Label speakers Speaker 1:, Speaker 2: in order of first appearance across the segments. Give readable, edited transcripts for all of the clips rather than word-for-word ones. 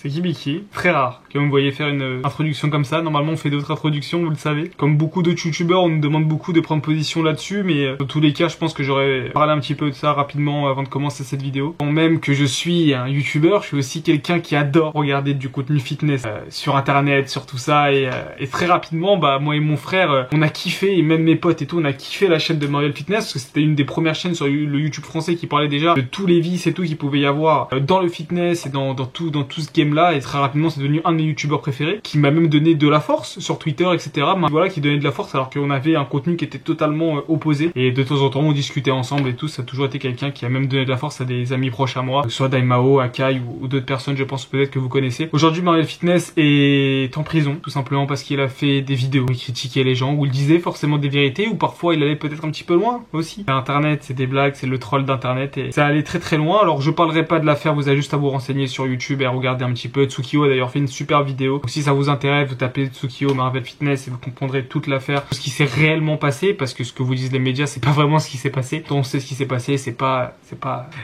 Speaker 1: c'est Kibiki. Très rare que vous me voyez faire une introduction comme ça. Normalement, on fait d'autres introductions, vous le savez. Comme beaucoup d'autres youtubeurs, on nous demande beaucoup de prendre position là-dessus, mais dans tous les cas, je pense que j'aurais parlé un petit peu de ça rapidement avant de commencer cette vidéo. Quand même que je suis un youtubeur, je suis aussi quelqu'un qui adore regarder du contenu fitness sur internet, sur tout ça, et très rapidement, bah moi et mon frère, on a kiffé, et même mes potes et tout, on a kiffé la chaîne de Mariel Fitness, parce que c'était une des premières chaînes sur le YouTube français qui parlait déjà de tous les vices et tout qu'il pouvait y avoir dans le fitness et dans tout ce game là, et très rapidement c'est devenu un de mes youtubeurs préférés, qui m'a même donné de la force sur Twitter, etc. Voilà, qui donnait de la force alors qu'on avait un contenu qui était totalement opposé, et de temps en temps on discutait ensemble et tout. Ça a toujours été quelqu'un qui a même donné de la force à des amis proches à moi, que ce soit Daimao, Akai ou d'autres personnes, je pense peut-être que vous connaissez. Aujourd'hui, Mariel Fitness est en prison, tout simplement parce qu'il a fait des vidéos où il critiquait les gens, où il disait forcément des vérités, ou parfois il allait peut-être un petit peu loin aussi. Internet, c'est des blagues, c'est le troll d'internet, et ça allait très très loin. Alors je parlerai pas de l'affaire, vous avez juste à vous renseigner sur YouTube et à regarder un petit peu. Tsukio a d'ailleurs fait une super vidéo, donc si ça vous intéresse, vous tapez Tsukio Mariel Fitness et vous comprendrez toute l'affaire, ce qui s'est réellement passé, parce que ce que vous disent les médias, c'est pas vraiment ce qui s'est passé. On sait ce qui s'est passé, c'est pas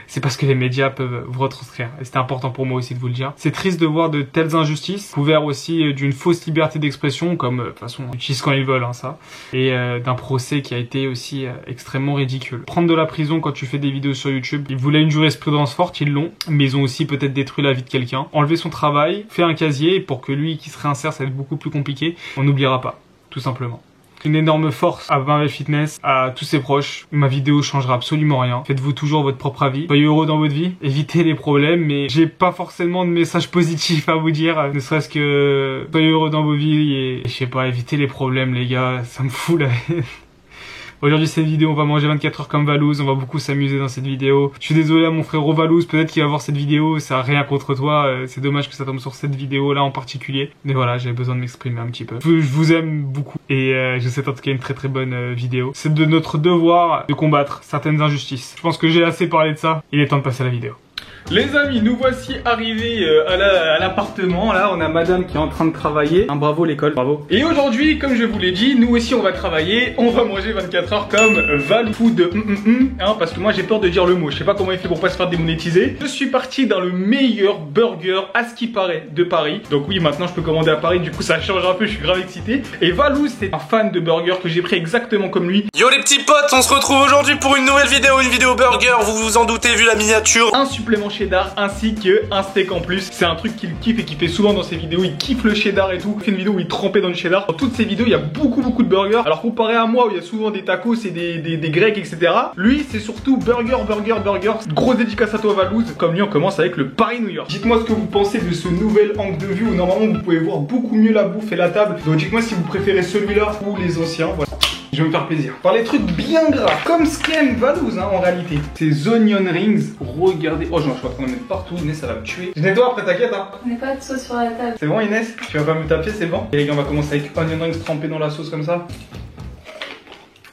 Speaker 1: ce que les médias peuvent vous retranscrire. Et c'était important pour moi aussi de vous le dire. C'est triste de voir de telles injustices, couvert aussi d'une fausse liberté d'expression, comme de toute façon ils utilisent quand ils veulent, hein, ça, et d'un procès qui a été aussi extrêmement ridicule. Prendre de la prison quand tu fais des vidéos sur YouTube, ils voulaient une jurisprudence forte, ils l'ont, mais ils ont aussi peut-être détruit la vie de quelqu'un. Enlever son travail, fait un casier, pour que lui qui se réinsère, ça va être beaucoup plus compliqué. On n'oubliera pas, tout simplement. Une énorme force à Mariel Fitness, à tous ses proches. Ma vidéo changera absolument rien. Faites-vous toujours votre propre avis. Soyez heureux dans votre vie. Évitez les problèmes, mais j'ai pas forcément de message positif à vous dire. Ne serait-ce que soyez heureux dans vos vies et je sais pas, évitez les problèmes, les gars. Ça me fout la haine. Aujourd'hui, cette vidéo, on va manger 24 heures comme Valouz, on va beaucoup s'amuser dans cette vidéo. Je suis désolé à mon frérot Valouz, peut-être qu'il va voir cette vidéo, ça a rien contre toi, c'est dommage que ça tombe sur cette vidéo-là en particulier. Mais voilà, j'avais besoin de m'exprimer un petit peu. Je vous aime beaucoup, et je vous souhaite en tout cas une très très bonne vidéo. C'est de notre devoir de combattre certaines injustices. Je pense que j'ai assez parlé de ça, il est temps de passer à la vidéo. Les amis, nous voici arrivés à l'appartement. Là, on a madame qui est en train de travailler. Bravo l'école, bravo. Et aujourd'hui, comme je vous l'ai dit, nous aussi on va travailler. On va manger 24 heures comme Val Food. Hein, parce que moi j'ai peur de dire le mot. Je sais pas comment il fait pour pas se faire démonétiser. Je suis parti dans le meilleur burger à ce qui paraît de Paris. Donc oui, maintenant je peux commander à Paris. Du coup ça change un peu, je suis grave excité. Et Valouz, c'est un fan de burger que j'ai pris exactement comme lui.
Speaker 2: Yo les petits potes, on se retrouve aujourd'hui pour une nouvelle vidéo, burger. Vous vous en doutez vu la miniature.
Speaker 1: Un supplément cheddar ainsi qu'un steak en plus. C'est un truc qu'il kiffe et qu'il fait souvent dans ses vidéos. Il kiffe le cheddar et tout. Il fait une vidéo où il trempait dans le cheddar. Dans toutes ses vidéos, il y a beaucoup de burgers. Alors comparé à moi où il y a souvent des tacos et des grecs, etc. Lui, c'est surtout burger. Grosse dédicace à toi Valouz. Comme lui, on commence avec le Paris-New York. Dites-moi ce que vous pensez de ce nouvel angle de vue où normalement vous pouvez voir beaucoup mieux la bouffe et la table. Donc dites-moi si vous préférez celui-là ou les anciens. Voilà. Je vais me faire plaisir. Par les trucs bien gras, comme ce qu'aime Valouz en réalité. Ces onion rings, regardez. Oh, je suis en train de mettre partout. Inès, ça va me tuer. Je nettoie après, t'inquiète. Hein.
Speaker 3: On n'est pas de sauce sur la table.
Speaker 1: C'est bon, Inès? Tu vas pas me taper, c'est bon? Et les gars, on va commencer avec onion rings trempés dans la sauce comme ça.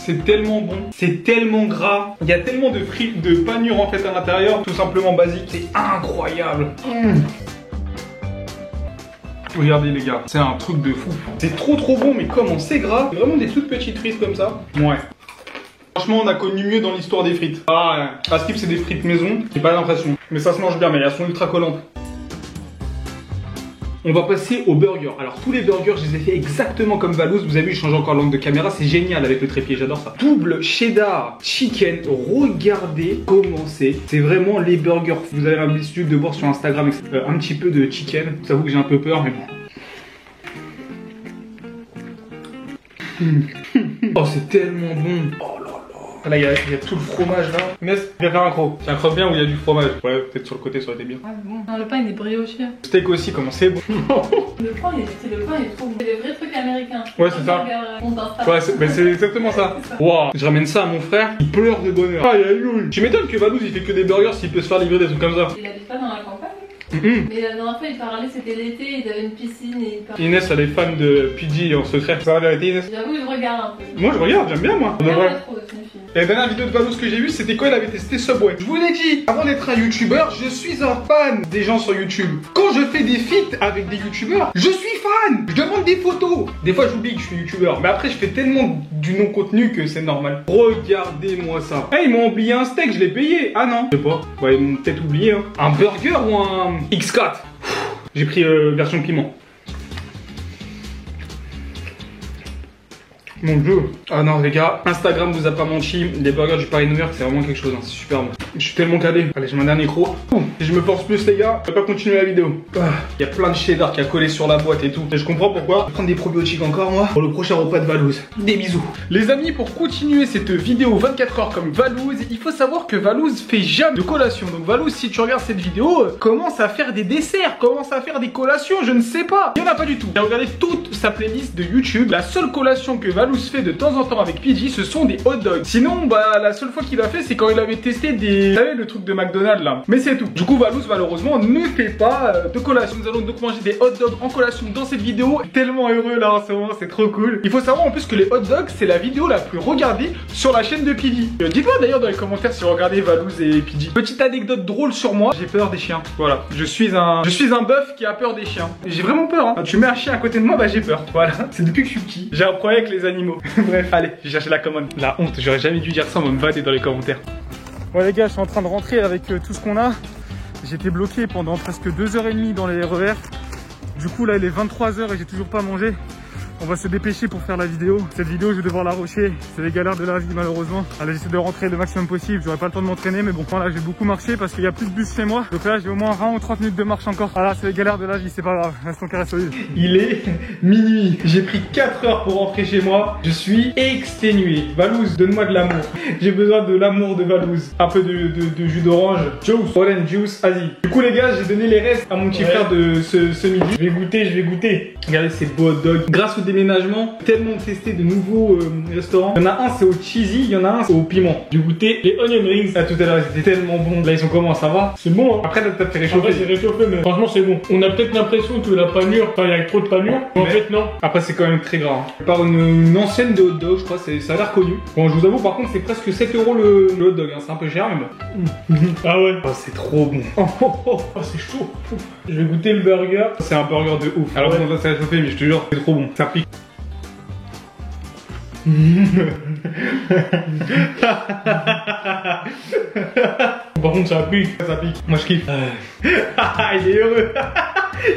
Speaker 1: C'est tellement bon, c'est tellement gras. Il y a tellement de frites, de panure en fait à l'intérieur, tout simplement basique. C'est incroyable. Regardez les gars, c'est un truc de fou. C'est trop bon, mais comment c'est gras. C'est vraiment des toutes petites frites comme ça. Ouais. Franchement, on a connu mieux dans l'histoire des frites. Ah, à Skip, c'est des frites maison. J'ai pas l'impression. Mais ça se mange bien, mais elles sont ultra collantes. On va passer aux burgers. Alors tous les burgers, je les ai fait exactement comme Valouz. Vous avez vu, je change encore l'angle de caméra. C'est génial avec le trépied, j'adore ça. Double cheddar chicken. Regardez comment c'est. C'est vraiment les burgers. Vous avez l'habitude de voir sur Instagram un petit peu de chicken. J'avoue que j'ai un peu peur, mais bon. Oh, c'est tellement bon. Oh là là. Là, il y a tout le fromage là. Inès, viens faire un croc. C'est un croc bien où il y a du fromage. Ouais, peut-être sur le côté, ça aurait été bien.
Speaker 3: Ah bon. Non, le pain il est brioché.
Speaker 1: Le steak aussi, comment c'est bon.
Speaker 3: Le pain il est trop bon. C'est des vrais trucs américains.
Speaker 1: Ouais, c'est ça. Ouais, c'est exactement ça. Waouh. Je ramène ça à mon frère, il pleure de bonheur. Aïe aïe aïe. Tu m'étonnes que Valouz il fait que des burgers s'il peut se faire livrer des trucs comme ça.
Speaker 3: Il habite pas dans la campagne. Mais la dernière fois il parlait, c'était l'été, il avait une piscine et il parlait.
Speaker 1: Inès elle est fan de PG en secret. Ça va l'arrêter Inès?
Speaker 3: J'avoue je regarde un peu.
Speaker 1: Moi je regarde, j'aime bien moi.
Speaker 3: Trop, c'est une fille.
Speaker 1: Et la dernière vidéo de Valouz que j'ai vue, c'était quand il avait testé Subway. Je vous l'ai dit, avant d'être un youtubeur, je suis un fan des gens sur YouTube. Quand je fais des feats avec des youtubeurs, je suis fan. Je demande des photos. Des fois j'oublie que je suis youtubeur, mais après je fais tellement du non-contenu que c'est normal. Regardez-moi ça. Hey, ils m'ont oublié un steak, je l'ai payé. Ah non, je sais pas. Ouais, ils m'ont peut-être oublié. Hein. Un burger ou un X4? J'ai pris version piment. Mon dieu. Ah non les gars, Instagram vous a pas menti, les burgers du Paris New York c'est vraiment quelque chose, hein. C'est super bon. Je suis tellement calé. Allez, j'ai mon dernier croc. Si je me force plus les gars, je vais pas continuer la vidéo. Il y a plein de cheddar qui a collé sur la boîte et tout. Et je comprends pourquoi. Je vais prendre des probiotiques encore moi pour le prochain repas de Valouz. Des bisous. Les amis, pour continuer cette vidéo 24 heures comme Valouz, il faut savoir que Valouz fait jamais de collation. Donc Valouz, si tu regardes cette vidéo, commence à faire des desserts, commence à faire des collations, je ne sais pas. Il y en a pas du tout. J'ai regardé toute sa playlist de YouTube. La seule collation que Valouz fait de temps en temps avec PJ, ce sont des hot dogs. Sinon, bah la seule fois qu'il a fait, c'est quand il avait testé des... Vous savez, le truc de McDonald's là. Mais c'est tout. Du coup, Valouz, malheureusement, ne fait pas de collation. Nous allons donc manger des hot dogs en collation dans cette vidéo. Tellement heureux là en ce moment, c'est trop cool. Il faut savoir en plus que les hot dogs, c'est la vidéo la plus regardée sur la chaîne de PJ. Dites-moi d'ailleurs dans les commentaires si vous regardez Valouz et PJ. Petite anecdote drôle sur moi, j'ai peur des chiens. Voilà, je suis un bœuf qui a peur des chiens. J'ai vraiment peur, hein. Quand tu mets un chien à côté de moi, bah j'ai peur. Voilà, c'est depuis que je suis petit. J'ai un problème avec les animaux. Bref, allez, j'ai cherché la commande. La honte, j'aurais jamais dû dire ça, on va me vader dans les commentaires. Ouais les gars, je suis en train de rentrer avec tout ce qu'on a. J'étais bloqué pendant presque 2h30 dans les RER. Du coup là il est 23h et j'ai toujours pas mangé. On va se dépêcher pour faire la vidéo. Cette vidéo je vais devoir la rusher. C'est les galères de la vie malheureusement. Allez, j'essaie de rentrer le maximum possible. J'aurai pas le temps de m'entraîner mais bon là j'ai beaucoup marché parce qu'il y a plus de bus chez moi. Donc là j'ai au moins 20 ou 30 minutes de marche encore. Voilà, c'est les galères de la vie, c'est pas grave. Restons carré solide. Il est minuit. J'ai pris 4 heures pour rentrer chez moi. Je suis exténué. Valouz, donne-moi de l'amour. J'ai besoin de l'amour de Valouz. Un peu de jus d'orange. Juice, orange juice, vas-y. Du coup les gars, j'ai donné les restes à mon petit frère de ce midi. Je vais goûter. Regardez ces beaux hot dogs. Grâce au déménagement, tellement testé de nouveaux restaurants. Il y en a un c'est au cheesy, il y en a un c'est au piment. J'ai goûté les onion rings à tout à l'heure, ils étaient tellement bons. Là ils sont comment, ça va?
Speaker 4: C'est bon hein.
Speaker 1: Après t'as fait réchauffer.
Speaker 4: Après c'est réchauffé mais franchement c'est bon. On a peut-être l'impression que la panure, enfin il y a trop de panure, mais en fait non.
Speaker 1: Après c'est quand même très gras. Par une ancienne de hot dog, je crois, ça a l'air connu. Bon je vous avoue par contre c'est presque 7 € le hot dog, hein. C'est un peu cher mais bon.
Speaker 4: Ah ouais.
Speaker 1: Oh c'est trop bon.
Speaker 4: Oh c'est chaud. Je vais goûter le burger.
Speaker 1: C'est un burger de ouf. Alors on va se réchauffer mais je te jure c'est trop bon. Ça pique.
Speaker 4: Par contre ça pique.
Speaker 1: Ça pique. Moi je kiffe. Il est heureux.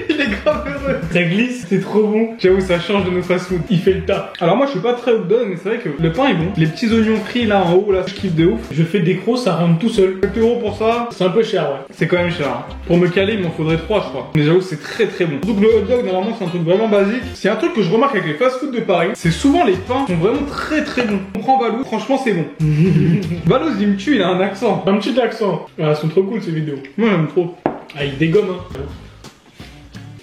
Speaker 1: Il est grave heureux.
Speaker 4: Ça glisse, c'est trop bon.
Speaker 1: J'avoue ça change de nos fast-food.
Speaker 4: Il fait le tas.
Speaker 1: Alors moi je suis pas très hot dog mais c'est vrai que le pain est bon. Les petits oignons frits là en haut là je kiffe de ouf.
Speaker 4: Je fais des crocs, ça rentre tout seul.
Speaker 1: 7 € pour ça.
Speaker 4: C'est un peu cher ouais.
Speaker 1: C'est quand même cher. Hein. Pour me caler il m'en faudrait 3 je crois. Mais j'avoue c'est très très bon. Donc le hot dog normalement c'est un truc vraiment basique. C'est un truc que je remarque avec les fast-food de Paris. C'est souvent les pains sont vraiment très très bons. On prend Valouz, franchement c'est bon. Valouz il me tue, il a un accent.
Speaker 4: Un petit accent. Ah, elles sont trop cool ces vidéos.
Speaker 1: Moi j'aime trop.
Speaker 4: Ah il dégomme hein.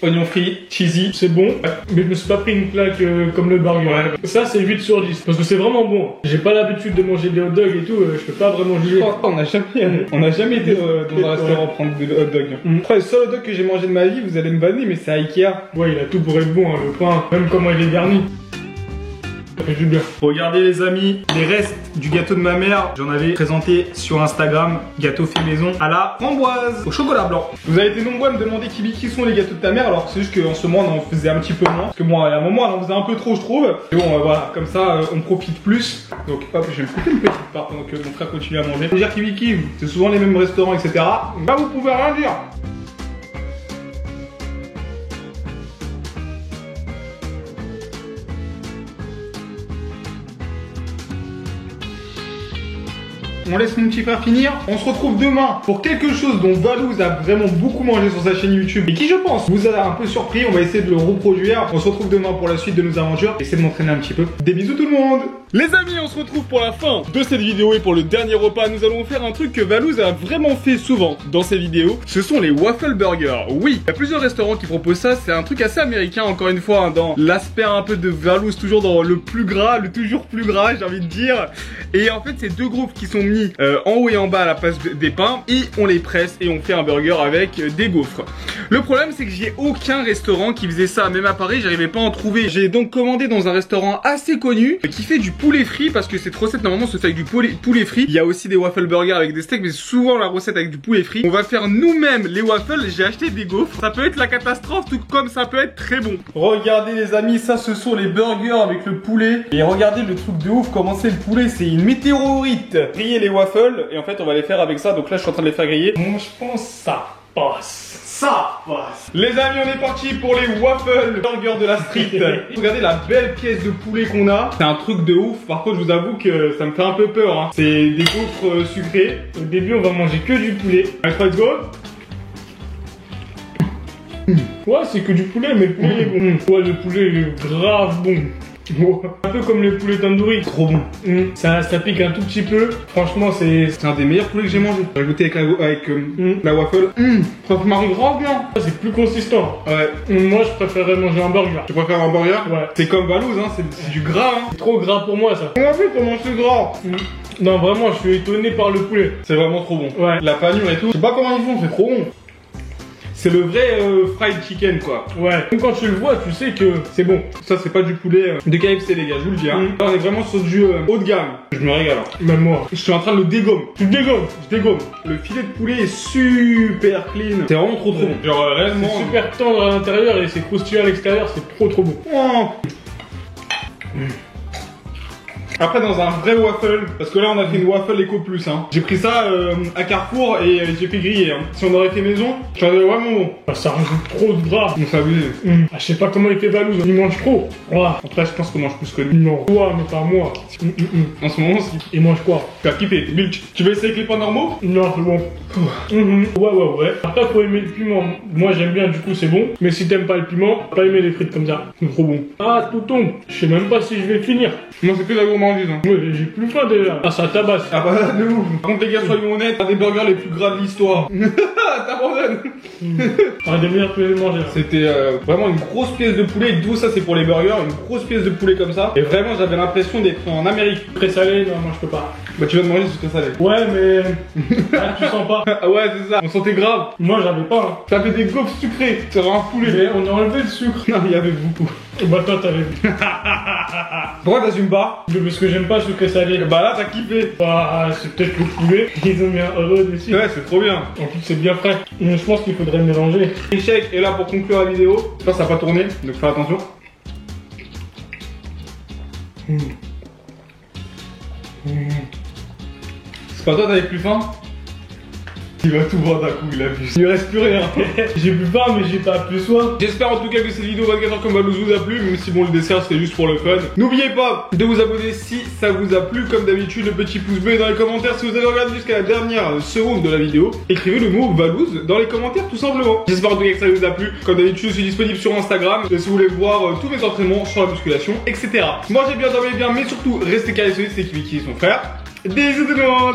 Speaker 1: Oignon frit, cheesy.
Speaker 4: C'est bon, mais je me suis pas pris une claque comme le burger.
Speaker 1: Ouais.
Speaker 4: Ça c'est 8 sur 10 parce que c'est vraiment bon. J'ai pas l'habitude de manger des hot dogs et tout, je peux pas vraiment juger.
Speaker 1: On n'a jamais été dans un restaurant prendre des hot dogs. Après le seul hot dog que j'ai mangé de ma vie, vous allez me vanner, mais c'est à Ikea.
Speaker 4: Ouais, il a tout pour être bon, hein, le pain, même comment il est garni. Ça fait du bien.
Speaker 1: Regardez les amis, les restes du gâteau de ma mère, j'en avais présenté sur Instagram, gâteau fait maison à la framboise, au chocolat blanc. Vous avez été nombreux à me demander qui sont les gâteaux de ta mère, alors c'est juste qu'en ce moment on en faisait un petit peu moins. Parce que moi, à un moment on en faisait un peu trop je trouve. Et bon voilà, comme ça on profite plus. Donc hop, je vais me couper une petite part pendant que mon frère continue à manger. Faut dire Kibiki, c'est souvent les mêmes restaurants, etc. Là vous pouvez rien dire. On laisse mon petit frère finir. On se retrouve demain pour quelque chose dont Valouz a vraiment beaucoup mangé sur sa chaîne YouTube et qui, je pense, vous a un peu surpris. On va essayer de le reproduire. On se retrouve demain pour la suite de nos aventures. Essayez de m'entraîner un petit peu. Des bisous tout le monde. Les amis, on se retrouve pour la fin de cette vidéo et pour le dernier repas. Nous allons faire un truc que Valouz a vraiment fait souvent dans ses vidéos. Ce sont les waffle burgers. Oui, il y a plusieurs restaurants qui proposent ça. C'est un truc assez américain, encore une fois, hein, dans l'aspect un peu de Valouz, toujours dans le plus gras, le toujours plus gras, j'ai envie de dire. Et en fait, c'est deux groupes qui sont mis en haut et en bas à la place des pains et on les presse et on fait un burger avec des gaufres. Le problème c'est que j'ai aucun restaurant qui faisait ça, même à Paris j'arrivais pas à en trouver. J'ai donc commandé dans un restaurant assez connu qui fait du poulet frit parce que cette recette normalement se fait avec du poulet frit. Il y a aussi des waffle burgers avec des steaks mais souvent la recette avec du poulet frit. On va faire nous-mêmes les waffles, j'ai acheté des gaufres. Ça peut être la catastrophe tout comme ça peut être très bon. Regardez les amis, ça ce sont les burgers avec le poulet. Et regardez le truc de ouf, comment c'est le poulet, c'est une météorite. Griller les waffles et en fait on va les faire avec ça, donc là je suis en train de les faire griller. Moi je pense que ça passe. ça passe. Les amis, on est parti pour les waffles burgers de la street. Regardez la belle pièce de poulet qu'on a. C'est un truc de ouf. Par contre, je vous avoue que ça me fait un peu peur. Hein. C'est des gaufres sucrées.
Speaker 4: Au début, on va manger que du poulet.
Speaker 1: Allez, let's go.
Speaker 4: Ouais, c'est que du poulet, mais le poulet est bon. Ouais, le poulet il est grave bon. Un peu comme les poulets tandoori.
Speaker 1: Trop bon.
Speaker 4: Ça pique un tout petit peu. Franchement, c'est
Speaker 1: un des meilleurs poulets que j'ai mangé. J'ai goûté avec la waffle. Ça se marie grave bien.
Speaker 4: C'est plus consistant.
Speaker 1: Ouais.
Speaker 4: Moi, je préférerais manger un burger.
Speaker 1: Tu préfères un burger?
Speaker 4: Ouais.
Speaker 1: C'est comme Valouz, hein. C'est du gras. Hein.
Speaker 4: C'est trop gras pour moi, ça.
Speaker 1: On a vu comment c'est gras.
Speaker 4: Non, vraiment, je suis étonné par le poulet.
Speaker 1: C'est vraiment trop bon.
Speaker 4: Ouais.
Speaker 1: La panure et tout. Je sais pas comment ils font, c'est trop bon. C'est le vrai fried chicken quoi.
Speaker 4: Ouais. Quand tu le vois, tu sais que c'est bon.
Speaker 1: Ça c'est pas du poulet de KFC les gars, je vous le dis. Hein. Là, on est vraiment sur du haut de gamme. Je me régale.
Speaker 4: Même moi.
Speaker 1: Je suis en train de le dégommer.
Speaker 4: Tu dégommes.
Speaker 1: Je dégomme. Le filet de poulet est super clean. C'est vraiment trop bon. Genre réellement.
Speaker 4: C'est super tendre à l'intérieur et c'est croustillant à l'extérieur, c'est trop bon.
Speaker 1: Oh. Après dans un vrai waffle, parce que là on a fait une waffle Eco Plus hein. J'ai pris ça à Carrefour et j'ai fait griller hein. Si on aurait fait maison, j'en avais vraiment bon.
Speaker 4: Bah, ça rajoute trop de gras.
Speaker 1: On s'est abusé.
Speaker 4: Ah, je sais pas comment il fait Valouz, il mange trop.
Speaker 1: Après je pense qu'on mange plus que lui.
Speaker 4: Non, toi mais pas moi.
Speaker 1: En ce moment aussi.
Speaker 4: Il mange quoi?
Speaker 1: T'as kiffé, Bilk. Tu veux essayer avec les pains normaux?
Speaker 4: Non, c'est bon. Ouais. Après faut aimer le piment. Moi j'aime bien, du coup c'est bon. Mais si t'aimes pas le piment, pas aimer les frites comme ça. C'est trop bon. Ah, tout tombe. Je sais même pas si je vais finir.
Speaker 1: Moi c'est que la gourmandise hein.
Speaker 4: Ouais, j'ai plus faim déjà. Ah, ça tabasse.
Speaker 1: Ah bah de ouf. Par contre les gars, soyons honnêtes, un des burgers les plus gras de l'histoire. T'abandonnes.
Speaker 4: Un des meilleurs que j'ai mangé.
Speaker 1: C'était vraiment une grosse pièce de poulet. D'où ça c'est pour les burgers, une grosse pièce de poulet comme ça. Et vraiment j'avais l'impression d'être en Amérique.
Speaker 4: Très salé, non, moi je peux pas.
Speaker 1: Bah tu vas te manger c'est très salé.
Speaker 4: Ouais, mais ah, tu sens pas.
Speaker 1: Ah ouais c'est ça, on sentait grave.
Speaker 4: Moi j'avais pas. Hein.
Speaker 1: Ça fait des gaufres sucrées, ça va un poulet.
Speaker 4: Mais on a enlevé le sucre.
Speaker 1: Non il y avait beaucoup.
Speaker 4: Bah toi t'avais vu.
Speaker 1: Pourquoi t'assumes pas?
Speaker 4: Parce que j'aime pas sucré salé.
Speaker 1: Bah là t'as kiffé.
Speaker 4: Bah c'est peut-être le poulet. Ils ont mis un heureux dessus.
Speaker 1: Ouais c'est trop bien.
Speaker 4: En plus c'est bien frais. Je pense qu'il faudrait le mélanger.
Speaker 1: L'échec est là pour conclure la vidéo. J'espère que ça va pas tourner, donc fais attention. C'est pas toi t'avais plus faim? Il va tout boire d'un coup, il a vu. Il reste plus rien.
Speaker 4: J'ai plus faim mais j'ai pas plus soin.
Speaker 1: J'espère en tout cas que cette vidéo 24 heures comme Valouz vous a plu, même si bon le dessert c'était juste pour le fun. N'oubliez pas de vous abonner si ça vous a plu, comme d'habitude le petit pouce bleu dans les commentaires si vous avez regardé jusqu'à la dernière seconde de la vidéo. Écrivez le mot Valouz dans les commentaires tout simplement. J'espère en tout cas que ça vous a plu. Comme d'habitude je suis disponible sur Instagram si vous voulez voir tous mes entraînements sur la musculation, etc. Mangez bien, dormez bien, mais surtout restez calés, c'est qui son frère. Bisous tout le monde.